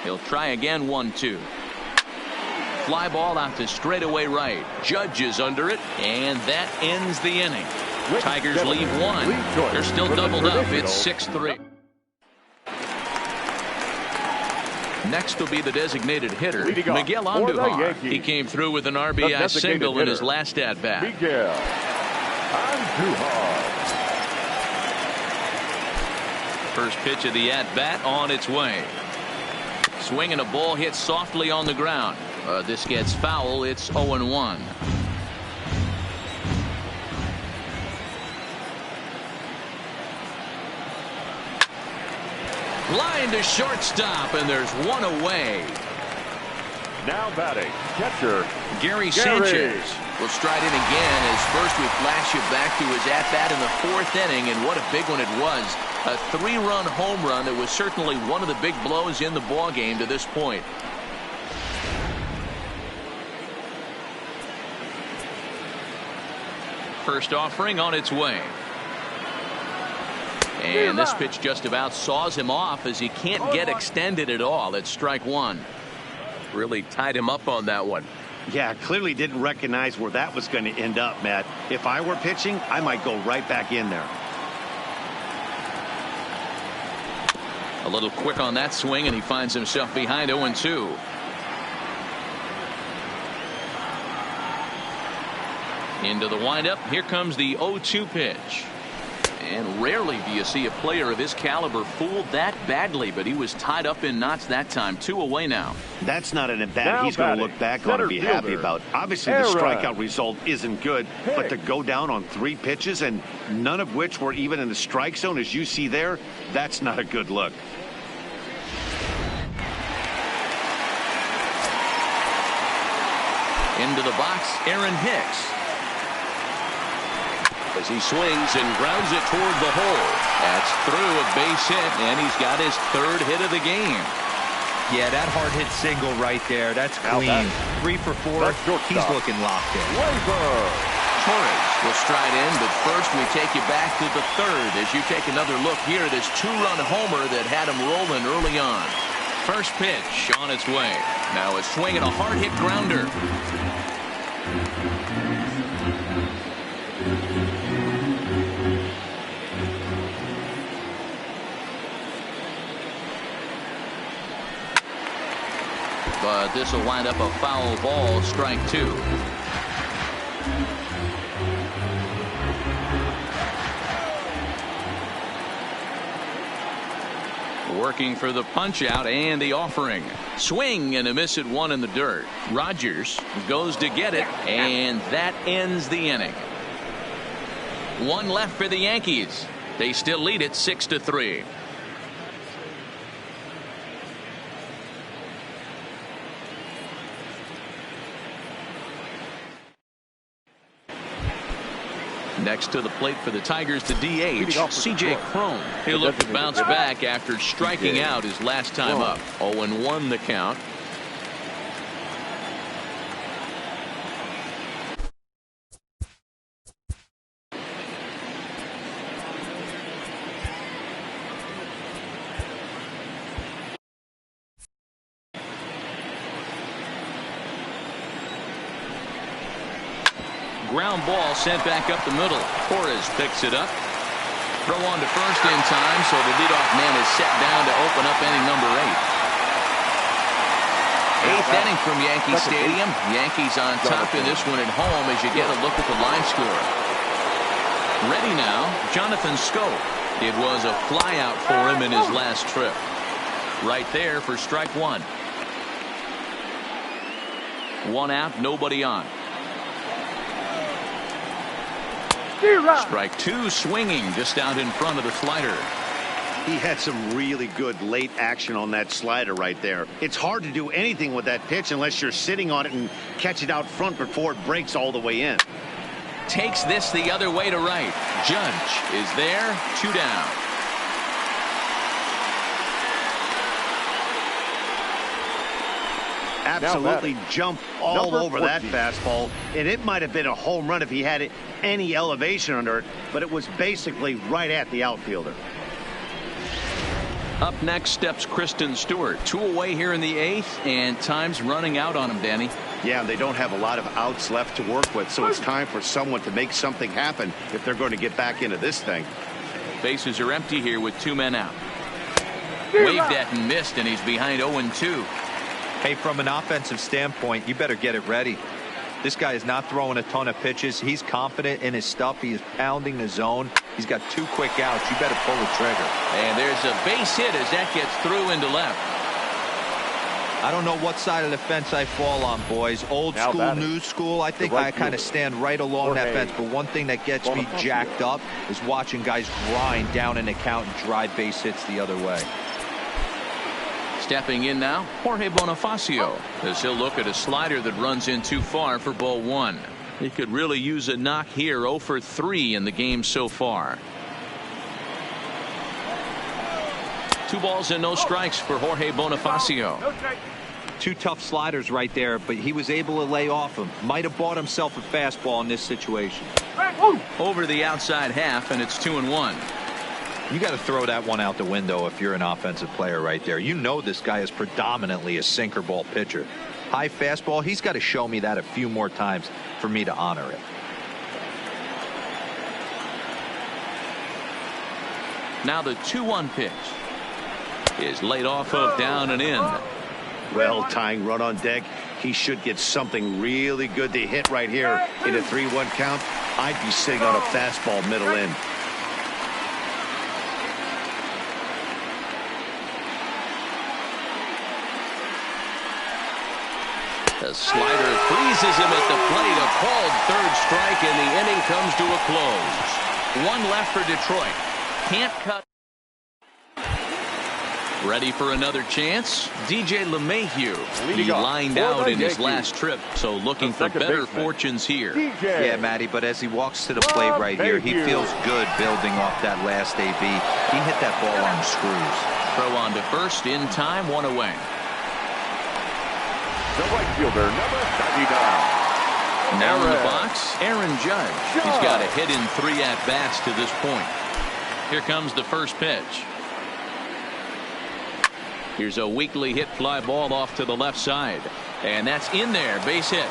He'll try again. 1-2. fly ball out to straightaway right. Judge is under it, and that ends the inning. Tigers leave one. They're still doubled up. It's 6-3. Next will be the designated hitter, Miguel Andujar. He came through with an RBI single in his last at-bat. Miguel Andujar. First pitch of the at-bat on its way. Swinging a ball hit softly on the ground. This gets foul. It's 0-1. Line to shortstop, and there's one away. Now batting, catcher Gary Sanchez will stride in again as first we flash you back to his at-bat in the 4th inning, and what a big one it was. A 3-run home run that was certainly one of the big blows in the ball game to this point. First offering on its way. And this pitch just about saws him off as he can't get extended at all. It's strike one. Really tied him up on that one. Yeah, clearly didn't recognize where that was going to end up, Matt. If I were pitching, I might go right back in there. A little quick on that swing, and he finds himself behind 0-2. Into the windup. Here comes the 0-2 pitch. And rarely do you see a player of his caliber fooled that badly, but he was tied up in knots that time. 2 away now. That's not an at-bat he's going to look back on and be happy about. Obviously, the strikeout result isn't good, but to go down on 3 pitches and none of which were even in the strike zone, as you see there, that's not a good look. Into the box, Aaron Hicks. As he swings and grounds it toward the hole. That's through a base hit, and he's got his 3rd hit of the game. Yeah, that hard hit single right there. That's clean. 3 for 4. He's looking locked in. Torres will stride in, but first we take you back to the 3rd as you take another look here at his 2-run homer that had him rolling early on. First pitch on its way. Now a swing and a hard hit grounder. But this will wind up a foul ball, strike 2. Working for the punch out and the offering. Swing and a miss at 1 in the dirt. Rogers goes to get it, and that ends the inning. 1 left for the Yankees. They still lead it 6-3. Next to the plate for the Tigers, the DH, C.J. Cron. He'll look to bounce back after striking out his last time up. 0-1 the count. Ground ball sent back up the middle. Torres picks it up. Throw on to first in time, so the leadoff man is set down to open up inning number 8. 8th inning from Yankee Stadium. Yankees on top in this one at home as you get a look at the line score. Ready now, Jonathan Scope. It was a flyout for him in his last trip. Right there for strike 1. 1 out, nobody on. Strike 2, swinging just out in front of the slider. He had some really good late action on that slider right there. It's hard to do anything with that pitch unless you're sitting on it and catch it out front before it breaks all the way in. Takes this the other way to right. Judge is there, 2 down. Absolutely jumped all over that fastball, and it might have been a home run if he had any elevation under it, but it was basically right at the outfielder. Up next steps Kristen Stewart. 2 away here in the 8th, and time's running out on him, Danny. Yeah, they don't have a lot of outs left to work with, so it's time for someone to make something happen if they're going to get back into this thing. Bases are empty here with 2 men out. Waved at and missed, and he's behind 0-2. Hey, from an offensive standpoint, you better get it ready. This guy is not throwing a ton of pitches. He's confident in his stuff. He is pounding the zone. He's got 2 quick outs. You better pull the trigger. And there's a base hit as that gets through into left. I don't know what side of the fence I fall on, boys. Old Now school, batting. new school. I think I kind of stand right along that fence. But one thing that gets me jacked up is watching guys grind down an account and drive base hits the other way. Stepping in now, Jorge Bonifacio, as he'll look at a slider that runs in too far for ball 1. He could really use a knock here. 0 for 3 in the game so far. 2 balls and no strikes for Jorge Bonifacio. 2 tough sliders right there, but he was able to lay off them. Might have bought himself a fastball in this situation. Over the outside half, and it's 2-1. You got to throw that one out the window if you're an offensive player right there. You know this guy is predominantly a sinker ball pitcher. High fastball, he's got to show me that a few more times for me to honor it. Now the 2-1 pitch is laid off of down and in. Well, tying run on deck. He should get something really good to hit right here in a 3-1 count. I'd be sitting on a fastball middle in. The slider freezes him at the plate. A called 3rd strike, and the inning comes to a close. 1 left for Detroit. Can't cut. Ready for another chance? DJ LeMahieu. He lined out in his last trip, so looking for better fortunes here. Yeah, Matty, but as he walks to the plate right here, he feels good building off that last AB. He hit that ball on the screws. Throw on to first in time, 1 away. The right fielder, number 99. Now in the box, Aaron Judge. He's got a hit in 3 at-bats to this point. Here comes the first pitch. Here's a weakly hit fly ball off to the left side. And that's in there, base hit.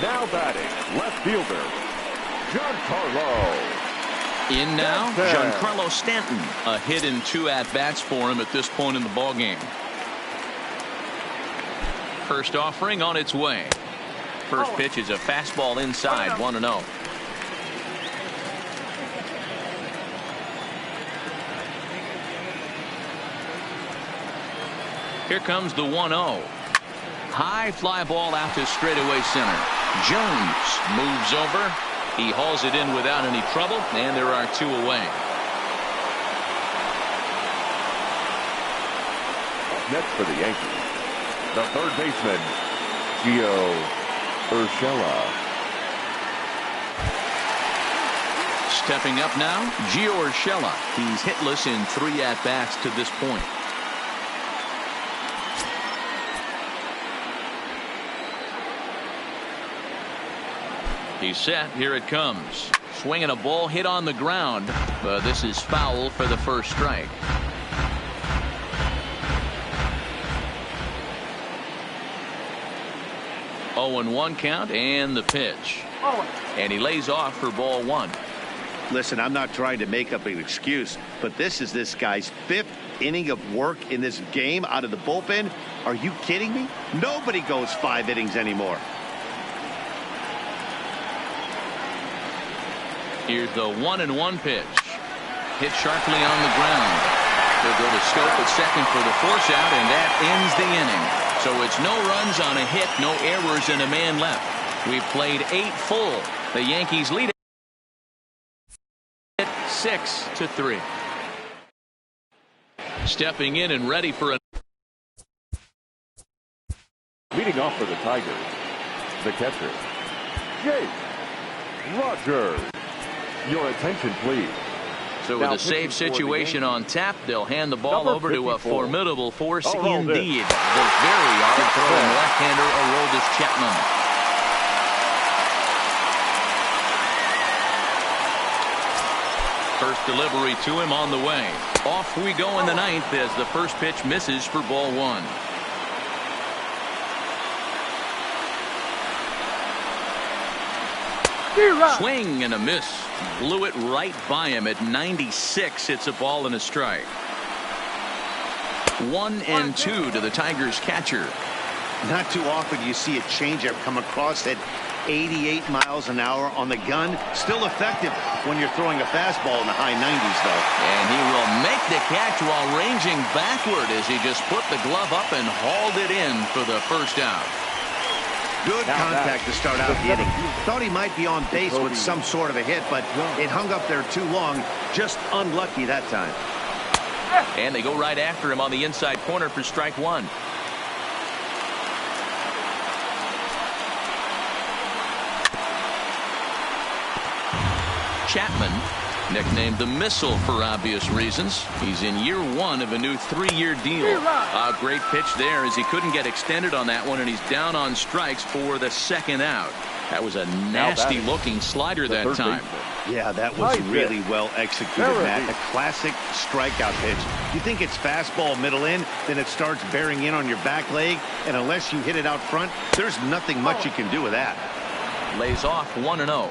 Now batting, left fielder, Giancarlo. In now, Giancarlo Stanton. A hit in 2 at-bats for him at this point in the ballgame. First offering on its way. First pitch is a fastball inside, 1-0. Here comes the 1-0. High fly ball out to straightaway center. Jones moves over. He hauls it in without any trouble, and there are 2 away. Next for the Yankees, the 3rd baseman, Gio Urshela. Stepping up now, Gio Urshela. He's hitless in 3 at-bats to this point. He's set. Here it comes. Swinging a ball hit on the ground. But this is foul for the first strike. Oh, and 1 count and the pitch. And he lays off for ball 1. Listen, I'm not trying to make up an excuse, but this is this guy's 5th inning of work in this game out of the bullpen. Are you kidding me? Nobody goes 5 innings anymore. Here's the 1-1 pitch. Hit sharply on the ground. They'll go to Scope at second for the force out, and that ends the inning. So it's no runs on a hit, no errors, and a man left. We've played 8 full. The Yankees lead it 6-3. Stepping in and ready for a Leading off for the Tigers, the catcher, Jake Rogers. Your attention, please. So with a save situation on tap, they'll hand the ball over to a formidable force indeed. The very hard-throwing left-hander Aroldis Chapman. First delivery to him on the way. Off we go in the ninth as the first pitch misses for ball one. Swing and a miss. Blew it right by him at 96. It's a ball and a strike. 1-2 to the Tigers catcher. Not too often you see a changeup come across at 88 miles an hour on the gun. Still effective when you're throwing a fastball in the high 90s, though. And he will make the catch while ranging backward as he just put the glove up and hauled it in for the first out. Good contact to start out the inning. Thought he might be on base with some sort of a hit, but it hung up there too long. Just unlucky that time. And they go right after him on the inside corner for strike one. Chapman, nicknamed the Missile for obvious reasons. He's in year one of a new 3-year deal. A great pitch there as he couldn't get extended on that one, and he's down on strikes for the second out. That was a nasty looking slider that time. Yeah, that was really well executed, Matt. A classic strikeout pitch. You think it's fastball middle in, then it starts bearing in on your back leg, and unless you hit it out front, there's nothing much you can do with that. Lays off 1-0.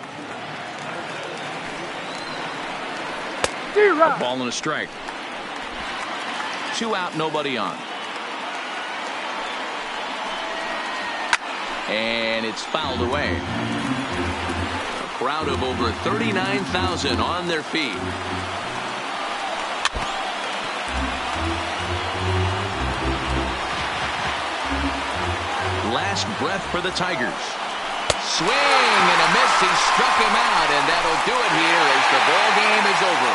A ball and a strike. 2 out, nobody on. And it's fouled away. A crowd of over 39,000 on their feet. Last breath for the Tigers. Swing and a miss. He struck him out, and that'll do it here as the ball game is over.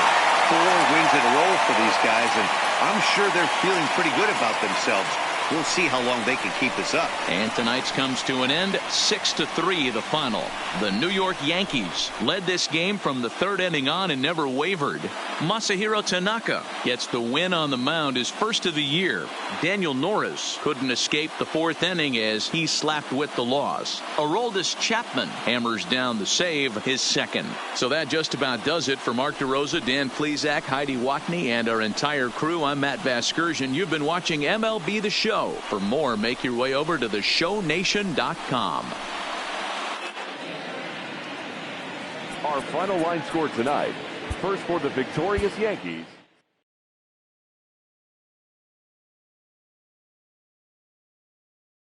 4 wins in a row for these guys, and I'm sure they're feeling pretty good about themselves. We'll see how long they can keep this up. And tonight's comes to an end. 6-3 the final. The New York Yankees led this game from the 3rd inning on and never wavered. Masahiro Tanaka gets the win on the mound, his first of the year. Daniel Norris couldn't escape the 4th inning as he slapped with the loss. Aroldis Chapman hammers down the save, his second. So that just about does it for Mark DeRosa, Dan Plesac, Heidi Watney, and our entire crew. I'm Matt Vasgersian. You've been watching MLB The Show. For more, make your way over to theshownation.com. Our final line score tonight. First for the victorious Yankees,